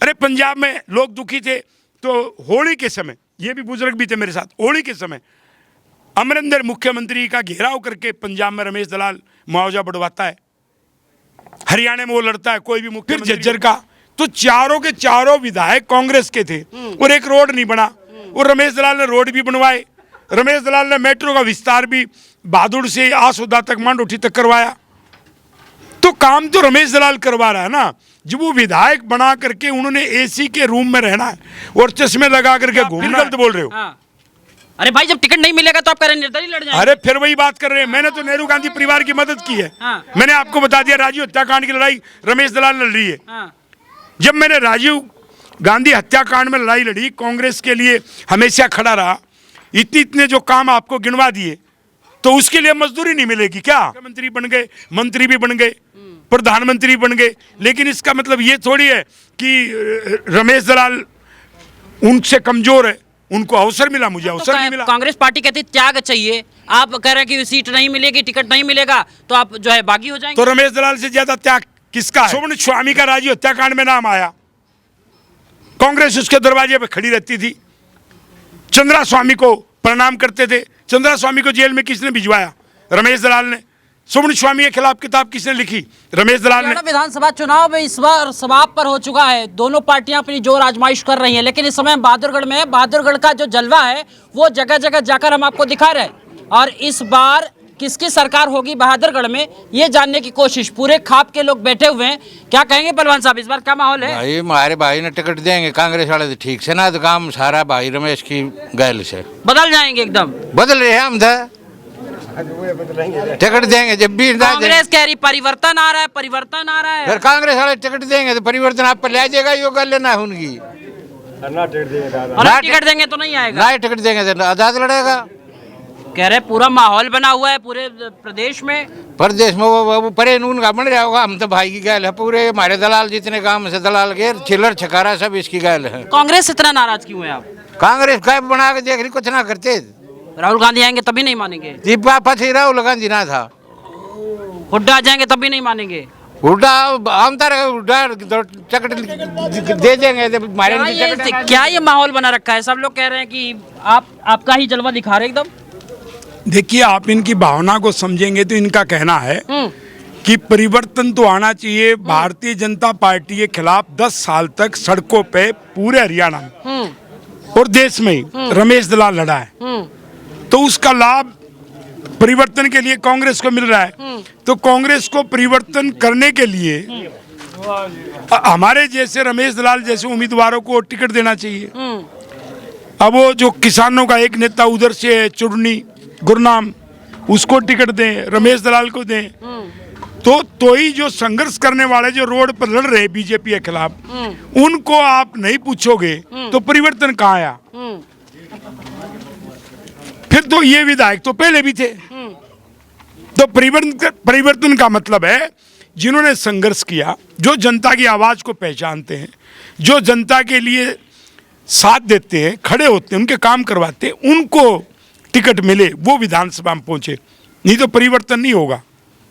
अरे पंजाब में लोग दुखी थे तो होली के समय, ये भी बुजुर्ग भी थे मेरे साथ, होली के समय अमरिंदर मुख्यमंत्री का घेराव करके पंजाब में रमेश दलाल मुआवजा बढ़वाता है, हरियाणा में वो लड़ता है, कोई भी मुख्यमंत्री। फिर झज्जर का तो चारों के चारों विधायक कांग्रेस के थे और एक रोड नहीं बना, और रमेश दलाल ने रोड भी बनवाए। रमेश दलाल ने मेट्रो का विस्तार भी बहादुर से आसोदा तक, मांडोठी तक करवाया। तो काम तो रमेश दलाल करवा रहा है ना। जब वो विधायक बना करके उन्होंने एसी के रूम में रहना है और चश्मे लगा करके घूमना, गलत बोल रहे हो। हाँ। अरे भाई, जब टिकट नहीं मिलेगा तो आप कह रहे हैं निर्दलीय लड़ जाएंगे। अरे फिर वही बात कर रहे हैं, मैंने तो नेहरू गांधी परिवार की मदद की है। हाँ। मैंने आपको बता दिया राजीव हत्याकांड की लड़ाई रमेश दलाल लड़ रही है। हाँ। जब मैंने राजीव गांधी हत्याकांड में लड़ाई लड़ी, कांग्रेस के लिए हमेशा खड़ा रहा, इतने जो काम आपको गिनवा दिए, तो उसके लिए मजदूरी नहीं मिलेगी क्या? मुख्यमंत्री बन गए, मंत्री भी बन गए, प्रधानमंत्री बन गए, लेकिन इसका मतलब ये थोड़ी है कि रमेश दलाल उनसे कमजोर है, उनको अवसर मिला, मुझे अवसर नहीं मिला। कांग्रेस पार्टी कहती त्याग चाहिए, आप कह रहे हैं कि सीट नहीं मिलेगी, टिकट नहीं मिलेगा तो आप जो है बागी हो जाएंगे। तो रमेश दलाल से ज्यादा त्याग किसका है? सुमन स्वामी का राजीव हत्याकांड में नाम आया, कांग्रेस उसके दरवाजे पे खड़ी रहती थी, चंद्रा स्वामी को प्रणाम करते थे। चंद्रा स्वामी को जेल में किसने भिजवाया? रमेश दलाल ने। सुमन स्वामी के खिलाफ किताब किसने लिखी? रमेश दलाल ने। विधानसभा चुनाव में इस बार समाप्त पर हो चुका है, दोनों पार्टियां अपनी जोर आजमाइश कर रही हैं, लेकिन इस समय बहादुरगढ़ में बहादुरगढ़ का जो जलवा है वो जगह जगह जाकर हम आपको दिखा रहे हैं। और इस बार किसकी सरकार होगी बहादुरगढ़ में, ये जानने की कोशिश पूरे खाप के लोग बैठे हुए हैं। क्या कहेंगे पहलवान साहब, इस बार क्या माहौल है? भाई हमारे भाई ने टिकट देंगे कांग्रेस वाले तो ठीक से ना, तो काम सारा भाई रमेश की गैल से बदल जाएंगे एकदम। बदल रहे हैं हम टिकट देंगे जब भी कांग्रेस कह रही परिवर्तन आ रहा है, परिवर्तन आ रहा है। फिर कांग्रेस वाले टिकट देंगे तो परिवर्तन आप पर ले जाएगा, यो गल लेना है उनकी। टिकट देंगे तो नहीं आएगा, ना टिकट देंगे तो आजाद लड़ेगा। कह रहे पूरा माहौल बना हुआ है पूरे प्रदेश में। प्रदेश में वो परे नून का बन रहा होगा, हम तो भाई की गैल है पूरे, हमारे दलाल जितने काम से दलाल के चिल्लर छकारा सब इसकी गैल है। कांग्रेस इतना नाराज क्यों है आप? कांग्रेस कैब बना के देख रही, कुछ ना करते। राहुल गांधी आएंगे तभी नहीं मानेंगे? जी पापा से राहुल गांधी ना था, हुड्डा आ जाएंगे तभी नहीं मानेंगे? हुड्डा हम तो टिकट दे देंगे तो हमारे। क्या ये माहौल बना रखा है? सब लोग कह रहे हैं कि आपका ही जलवा दिखा रहे एकदम। देखिए, आप इनकी भावना को समझेंगे तो इनका कहना है कि परिवर्तन तो आना चाहिए। भारतीय जनता पार्टी के खिलाफ 10 साल तक सड़कों पे पूरे हरियाणा में और देश में ही रमेश दलाल लड़ा है, तो उसका लाभ परिवर्तन के लिए कांग्रेस को मिल रहा है। तो कांग्रेस को परिवर्तन करने के लिए हमारे जैसे रमेश दलाल जैसे उम्मीदवारों को टिकट देना चाहिए। अब वो जो किसानों का एक नेता उधर से चुड़नी गुरनाम, उसको टिकट दें, रमेश दलाल को दें, तो ही जो संघर्ष करने वाले जो रोड पर लड़ रहे बीजेपी के खिलाफ, उनको आप नहीं पूछोगे तो परिवर्तन कहाँ आया? फिर तो ये विधायक तो पहले भी थे। तो परिवर्तन का मतलब है जिन्होंने संघर्ष किया, जो जनता की आवाज को पहचानते हैं, जो जनता के लिए साथ देते हैं, खड़े होते हैं, उनके काम करवाते हैं, उनको टिकट मिले, वो विधानसभा में पहुंचे, नहीं तो परिवर्तन नहीं होगा।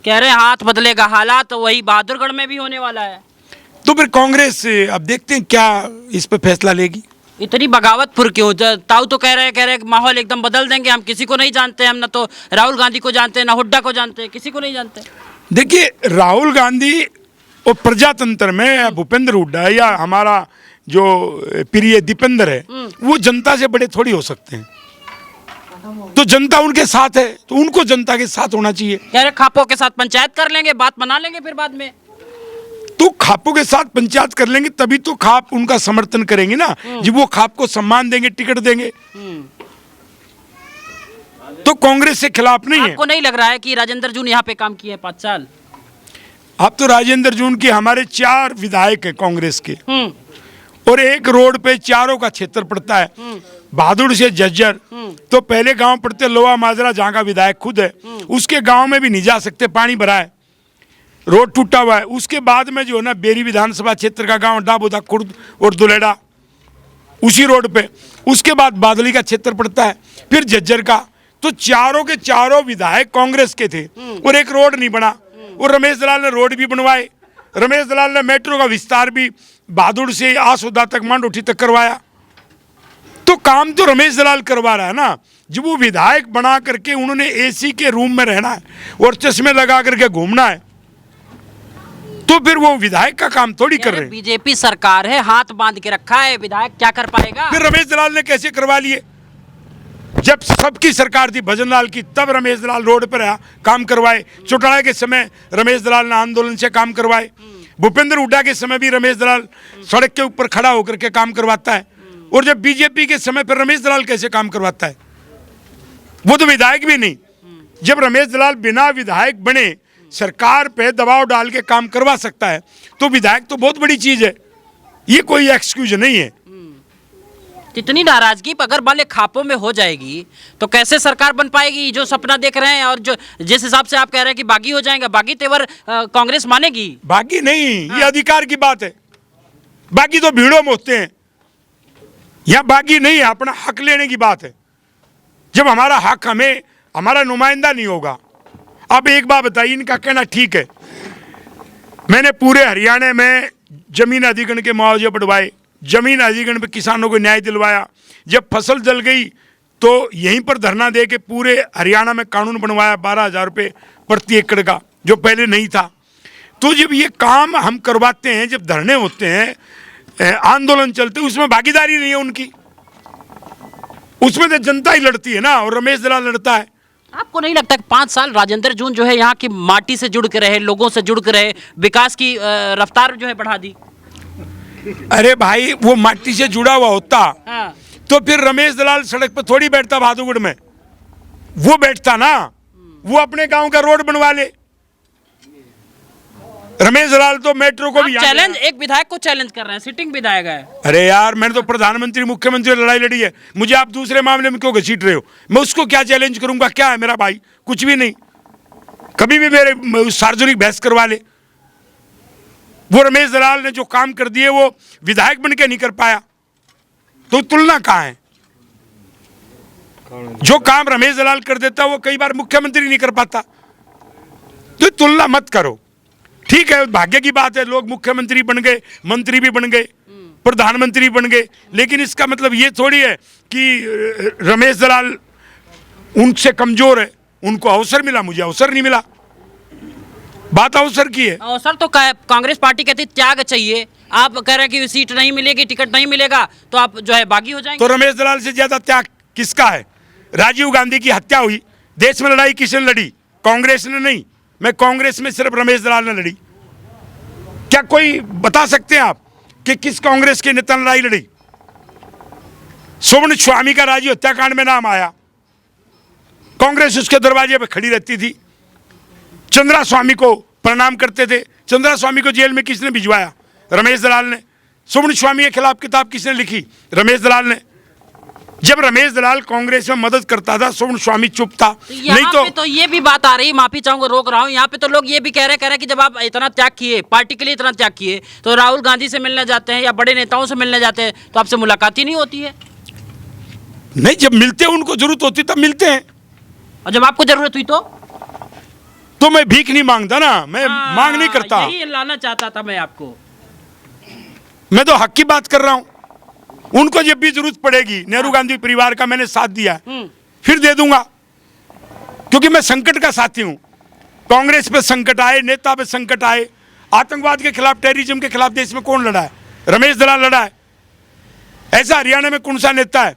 कह रहे हाथ बदलेगा, हालात वही बहादुरगढ़ में भी होने वाला है। तो फिर कांग्रेस अब देखते हैं क्या इस पे फैसला लेगी। इतनी बगावत फुर क्यों? ताऊ तो कह रहे माहौल एकदम बदल देंगे, हम किसी को नहीं जानते, हम ना तो राहुल गांधी को जानते हैं, ना हुड्डा को जानते हैं, किसी को नहीं जानते। देखिए, राहुल गांधी और प्रजातंत्र में भूपेंद्र हुड्डा या हमारा जो प्रिय दीपेंद्र है, वो जनता से बड़े थोड़ी हो सकते हैं। तो जनता उनके साथ है, तो उनको जनता के साथ होना चाहिए। कह रहे खापों के साथ पंचायत कर लेंगे, बात बना लेंगे फिर बाद में। तो खापों के साथ पंचायत कर लेंगे तभी तो खाप उनका समर्थन करेंगे ना। जब वो खाप को सम्मान देंगे, टिकट देंगे, तो कांग्रेस से खिलाफ नहीं है। आपको नहीं लग रहा है कि राजेंद्र जून यहाँ पे काम किए हैं 5 साल? अब तो राजेंद्र जून के हमारे 4 विधायक है कांग्रेस के, और एक रोड पे चारों का क्षेत्र पड़ता है, बहादुर से झज्जर। तो पहले गांव पड़ते लोहा माजरा, जहाँ का विधायक खुद है, उसके गांव में भी नहीं जा सकते, पानी भरा है, रोड टूटा हुआ है। उसके बाद में जो है ना बेरी विधानसभा क्षेत्र का गांव डाबोदा, खुर्द और दुलेड़ा, उसी रोड पे। उसके बाद बादली का क्षेत्र पड़ता है, फिर झज्जर का। तो चारों के चारों विधायक कांग्रेस के थे और एक रोड नहीं बना, और रमेश दलाल ने रोड भी बनवाए, रमेश दलाल ने मेट्रो का विस्तार भी बहादुर से आसोदा तक मांडोठी तक करवाया। तो काम तो रमेश दलाल करवा रहा है ना। जब वो विधायक बना करके उन्होंने एसी के रूम में रहना है और चश्मे लगा करके घूमना है, तो फिर वो विधायक का काम थोड़ी कर रहे हैं। बीजेपी सरकार है, हाथ बांध के रखा है, विधायक क्या कर पाएगा? फिर रमेश दलाल ने कैसे करवा लिए? जब सबकी सरकार थी भजन लाल की, तब रमेश दलाल रोड पर आया, काम करवाए। चौटाला के समय रमेश दलाल ने आंदोलन से काम करवाए। भूपेंद्र हुड्डा के समय भी रमेश दलाल सड़क के ऊपर खड़ा होकर के काम करवाता है। और जब बीजेपी के समय पर रमेश दलाल कैसे काम करवाता है? वो तो विधायक भी नहीं। जब रमेश दलाल बिना विधायक बने सरकार पे दबाव डाल के काम करवा सकता है, तो विधायक तो बहुत बड़ी चीज है। ये कोई एक्सक्यूज नहीं है। कितनी नाराजगी अगर मान ले खापों में हो जाएगी तो कैसे सरकार बन पाएगी? जो सपना देख रहे हैं और जो जिस हिसाब से आप कह रहे हैं कि बागी हो जाएगा, बागी तेवर कांग्रेस मानेगी? बागी नहीं, ये अधिकार की बात है। बागी तो भीड़ों में होते हैं, यह बागी नहीं है, अपना हक लेने की बात है। जब हमारा हक हमें हमारा नुमाइंदा नहीं होगा। अब एक बात बताइए, इनका कहना ठीक है, मैंने पूरे हरियाणा में जमीन अधिग्रहण के मुआवजे बढ़वाए, जमीन अधिग्रहण पे किसानों को न्याय दिलवाया। जब फसल जल गई तो यहीं पर धरना दे के पूरे हरियाणा में कानून बनवाया 12,000 रुपये प्रति एकड़ का, जो पहले नहीं था। तो जब ये काम हम करवाते हैं, जब धरने होते हैं, आंदोलन चलते हैं, उसमें भागीदारी नहीं है उनकी, उसमें तो जनता ही लड़ती है ना, और रमेश दलाल लड़ता है। आपको नहीं लगता कि 5 साल राजेंद्र जून जो है यहाँ की माटी से जुड़ के रहे, लोगों से जुड़ के रहे, विकास की रफ्तार जो है बढ़ा दी? अरे भाई, वो माटी से जुड़ा हुआ होता हाँ। तो फिर रमेश दलाल सड़क पर थोड़ी बैठता बहादुरगढ़ में, वो बैठता ना, वो अपने गांव का रोड बनवा ले। रमेश दलाल तो मेट्रो को भी चैलेंज, एक विधायक को चैलेंज कर रहे हैं, सिटिंग विधायक है। अरे यार, मैंने तो प्रधानमंत्री मुख्यमंत्री लड़ाई लड़ी है, मुझे आप दूसरे मामले में क्यों घसीट रहे हो? मैं उसको क्या चैलेंज करूंगा? क्या है मेरा भाई? कुछ भी नहीं। कभी भी मेरे सार्वजनिक बहस करवा ले। वो रमेश दलाल ने जो काम कर दिए वो विधायक बन के नहीं कर पाया, तो तुलना कहाँ है? जो काम रमेश दलाल कर देता वो कई बार मुख्यमंत्री नहीं कर पाता, तो तुलना मत करो। ठीक है, भाग्य की बात है, लोग मुख्यमंत्री बन गए, मंत्री भी बन गए, प्रधानमंत्री बन गए, लेकिन इसका मतलब ये थोड़ी है कि रमेश दलाल उनसे कमजोर है, उनको अवसर मिला, मुझे अवसर नहीं मिला। बात अवसर की है। अवसर तो कांग्रेस पार्टी कहती त्याग चाहिए, आप कह रहे हैं कि सीट नहीं मिलेगी, टिकट नहीं मिलेगा तो आप जो है बागी हो जाएंगे। तो रमेश दलाल से ज्यादा त्याग किसका है? राजीव गांधी की हत्या हुई, देश में लड़ाई किसने लड़ी? कांग्रेस ने नहीं। मैं कांग्रेस में सिर्फ रमेश दलाल ने लड़ी। क्या कोई बता सकते हैं आप कि किस कांग्रेस के नेता ने लड़ाई लड़ी? सुवर्ण स्वामी का राजीव हत्याकांड में नाम आया, कांग्रेस उसके दरवाजे पर खड़ी रहती थी। चंद्रा स्वामी को प्रणाम करते थे। चंद्रा स्वामी को जेल में किसने भिजवाया? रमेश दलाल ने। सुवर्ण स्वामी के खिलाफ किताब किसने लिखी? रमेश दलाल ने। जब रमेश दलाल कांग्रेस में मदद करता था, सुवर्ण स्वामी चुप था। नहीं तो ये भी बात आ रही, माफी चाहूंगा, रोक रहा हूँ, यहाँ पे तो लोग ये भी कह रहे हैं कि जब आप इतना त्याग किए, पार्टी के लिए इतना त्याग किए, तो राहुल गांधी से मिलने जाते हैं या बड़े नेताओं से मिलने जाते हैं तो आपसे मुलाकात ही नहीं होती है? नहीं, जब मिलते हैं, उनको जरूरत होती तब मिलते हैं, और जब आपको जरूरत हुई तो मैं भीख नहीं मांगता ना, मैं मांग नहीं करता। यही लाना चाहता था मैं आपको। मैं तो हक की बात कर रहा हूं। उनको जब भी जरूरत पड़ेगी, नेहरू गांधी परिवार का मैंने साथ दिया, फिर दे दूंगा, क्योंकि मैं संकट का साथी हूं। कांग्रेस पे संकट आए, नेता पे संकट आए, आतंकवाद के खिलाफ, टेररिज्म के खिलाफ देश में कौन लड़ा है? रमेश दलाल लड़ा है। ऐसा हरियाणा में कौन सा नेता है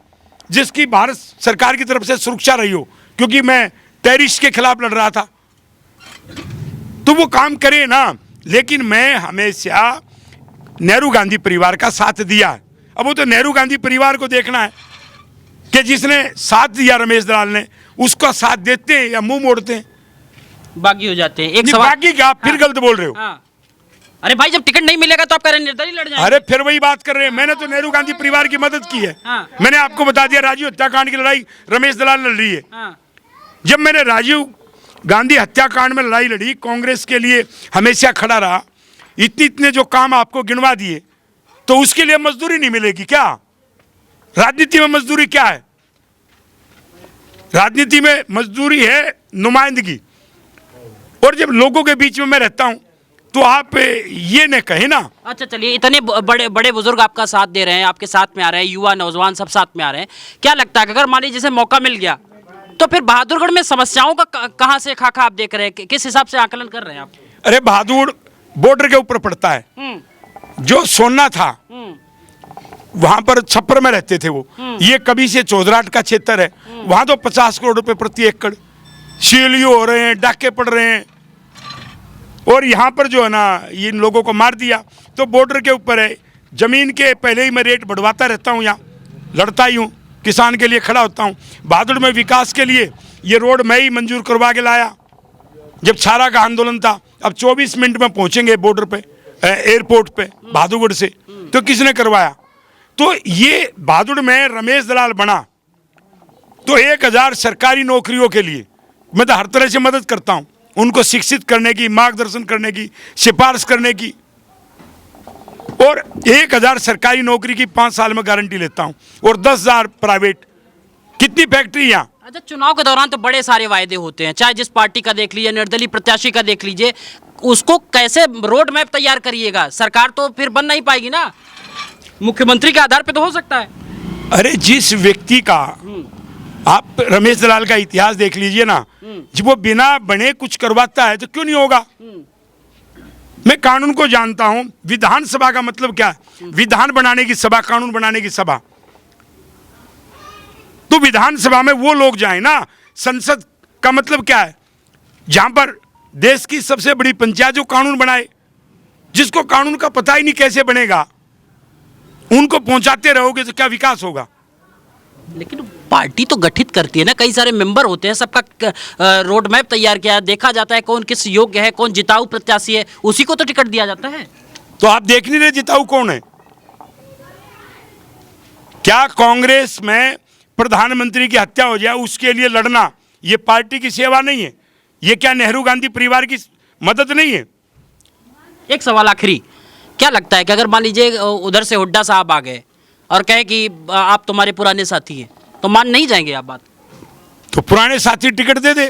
जिसकी भारत सरकार की तरफ से सुरक्षा रही हो? क्योंकि मैं टेररिस्ट के खिलाफ लड़ रहा था, तो वो काम करे ना। लेकिन मैं हमेशा नेहरू गांधी परिवार का साथ दिया। अब वो तो नेहरू गांधी परिवार को देखना है कि जिसने साथ दिया रमेश दलाल ने, उसका साथ देते हैं या मुंह मोड़ते हैं, बागी हो जाते हैं। एक नहीं, सवाल बागी क्या, आप फिर गलत बोल रहे हो। अरे भाई, जब टिकट नहीं मिलेगा तो आप कह रहे हैं निर्दलीय लड़ जाएंगे। अरे फिर वही बात कर रहे हैं, मैंने तो नेहरू गांधी परिवार की मदद की है। मैंने आपको बता दिया, राजीव हत्याकांड की लड़ाई रमेश दलाल लड़ रही है। जब मैंने राजीव गांधी हत्याकांड में लड़ाई लड़ी, कांग्रेस के लिए हमेशा खड़ा रहा, इतने जो काम आपको गिनवा दिए, तो उसके लिए मजदूरी नहीं मिलेगी क्या? राजनीति में मजदूरी क्या है? राजनीति में मजदूरी है नुमाइंदगी। और जब लोगों के बीच में मैं रहता हूं, तो आप ये न कहे ना। अच्छा चलिए, इतने बड़े बड़े बुजुर्ग आपका साथ दे रहे हैं, आपके साथ में आ रहे हैं, युवा नौजवान सब साथ में आ रहे हैं, क्या लगता है कि अगर मान लीजिए जैसे मौका मिल गया तो फिर बहादुरगढ़ में समस्याओं का कहाँ से खाका आप देख रहे हैं, किस हिसाब से आकलन कर रहे हैं आप? अरे बहादुर बॉर्डर के ऊपर पड़ता है। जो सोना था वहां पर छप्पर में रहते थे वो, ये कभी से चौधराट का क्षेत्र है, वहां तो 50 करोड़ रुपए प्रति एकड़ सीलियो हो रहे हैं, डाके पड़ रहे हैं, और यहाँ पर जो है ना इन लोगों को मार दिया। तो बॉर्डर के ऊपर है, जमीन के पहले ही मैं रेट बढ़वाता रहता हूँ, यहाँ लड़ता ही हूँ, किसान के लिए खड़ा होता हूँ। बहादुर में विकास के लिए ये रोड मैं ही मंजूर करवा के लाया जब छारा का आंदोलन था। अब 24 मिनट में पहुंचेंगे बॉर्डर पे, एयरपोर्ट पे बहादुरगढ़ से। तो किसने करवाया? तो ये बहादुर में रमेश दलाल बना तो 1000 सरकारी नौकरियों के लिए मैं तो हर तरह से मदद करता हूं, उनको शिक्षित करने की, मार्गदर्शन करने की, सिफारिश करने की, और 1000 सरकारी नौकरी की 5 साल में गारंटी लेता हूं, और 10,000 प्राइवेट। कितनी फैक्ट्री यहाँ। अच्छा, चुनाव के दौरान तो बड़े सारे वायदे होते हैं, चाहे जिस पार्टी का देख लीजिए, निर्दलीय प्रत्याशी का देख लीजिए, उसको कैसे रोड मैप तैयार करिएगा? सरकार तो फिर बन नहीं पाएगी ना, मुख्यमंत्री के आधार पे तो हो सकता है। अरे जिस व्यक्ति का, आप रमेश दलाल का इतिहास देख लीजिए ना, जब वो बिना बने कुछ करवाता है तो क्यों नहीं होगा। मैं कानून को जानता हूं। विधानसभा का मतलब क्या है? विधान बनाने की सभा, कानून बनाने की सभा। तो विधानसभा में वो लोग जाएं ना। संसद का मतलब क्या है? जहां पर देश की सबसे बड़ी पंचायत जो कानून बनाए, जिसको कानून का पता ही नहीं कैसे बनेगा, उनको पहुंचाते रहोगे तो क्या विकास होगा? लेकिन पार्टी तो गठित करती है ना, कई सारे मेंबर होते हैं, सबका रोड मैप तैयार किया है, देखा जाता है कौन किस योग्य है, कौन जिताऊ प्रत्याशी है, उसी को तो टिकट दिया जाता है। तो आप देख नहीं रहे जिताऊ कौन है? क्या कांग्रेस में प्रधानमंत्री की हत्या हो जाए उसके लिए लड़ना ये पार्टी की सेवा नहीं है? ये क्या नेहरू गांधी परिवार की मदद नहीं है? एक सवाल आखिरी, क्या लगता है कि अगर मान लीजिए उधर से हुड्डा साहब आ गए और कहे कि आप तुम्हारे पुराने साथी हैं, तो मान नहीं जाएंगे आप बात? तो पुराने साथी टिकट दे दे,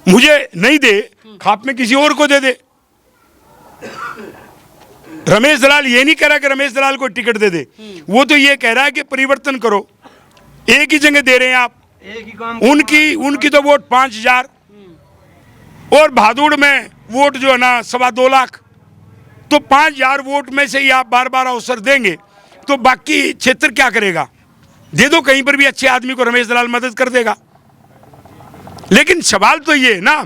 मुझे नहीं दे, खाप में किसी और को दे दे। रमेश दलाल ये नहीं कह रहा कि रमेश दलाल को टिकट दे दे, वो तो ये कह रहा है कि परिवर्तन करो। एक ही जगह दे रहे हैं आप, उनकी तो वोट 5000 और बहादुर में वोट जो है ना 2.25 लाख। तो 5000 वोट में से ही आप बार बार अवसर देंगे तो बाकी क्षेत्र क्या करेगा? दे दो कहीं पर भी अच्छे आदमी को, रमेश दलाल मदद कर देगा। लेकिन सवाल तो ये है ना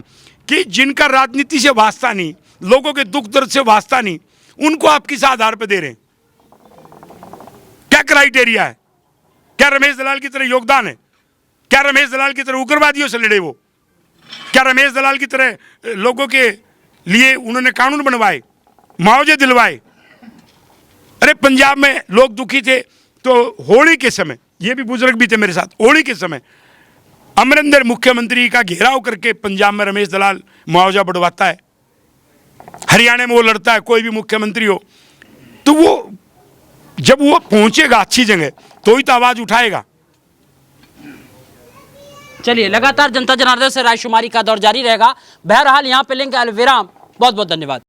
कि जिनका राजनीति से वास्ता नहीं, लोगों के दुख दर्द से वास्ता नहीं, उनको आप किस आधार पर दे रहे हैं? क्या क्राइटेरिया है? क्या रमेश दलाल की तरह योगदान है? क्या रमेश दलाल की तरह उग्रवादियों से लड़े वो? क्या रमेश दलाल की तरह लोगों के लिए उन्होंने कानून बनवाए, मुआवजे दिलवाए? अरे पंजाब में लोग दुखी थे तो होली के समय, ये भी बुजुर्ग भी थे मेरे साथ, होली के समय अमरिंदर मुख्यमंत्री का घेराव करके पंजाब में रमेश दलाल मुआवजा बढ़वाता है। हरियाणा में वो लड़ता है, कोई भी मुख्यमंत्री हो तो वो जब वो पहुंचेगा अच्छी जगह तो ही तो आवाज उठाएगा। चलिए, लगातार जनता जनार्दन से रायशुमारी का दौर जारी रहेगा। बहरहाल यहाँ पे लेंगे अलविराम। बहुत बहुत धन्यवाद।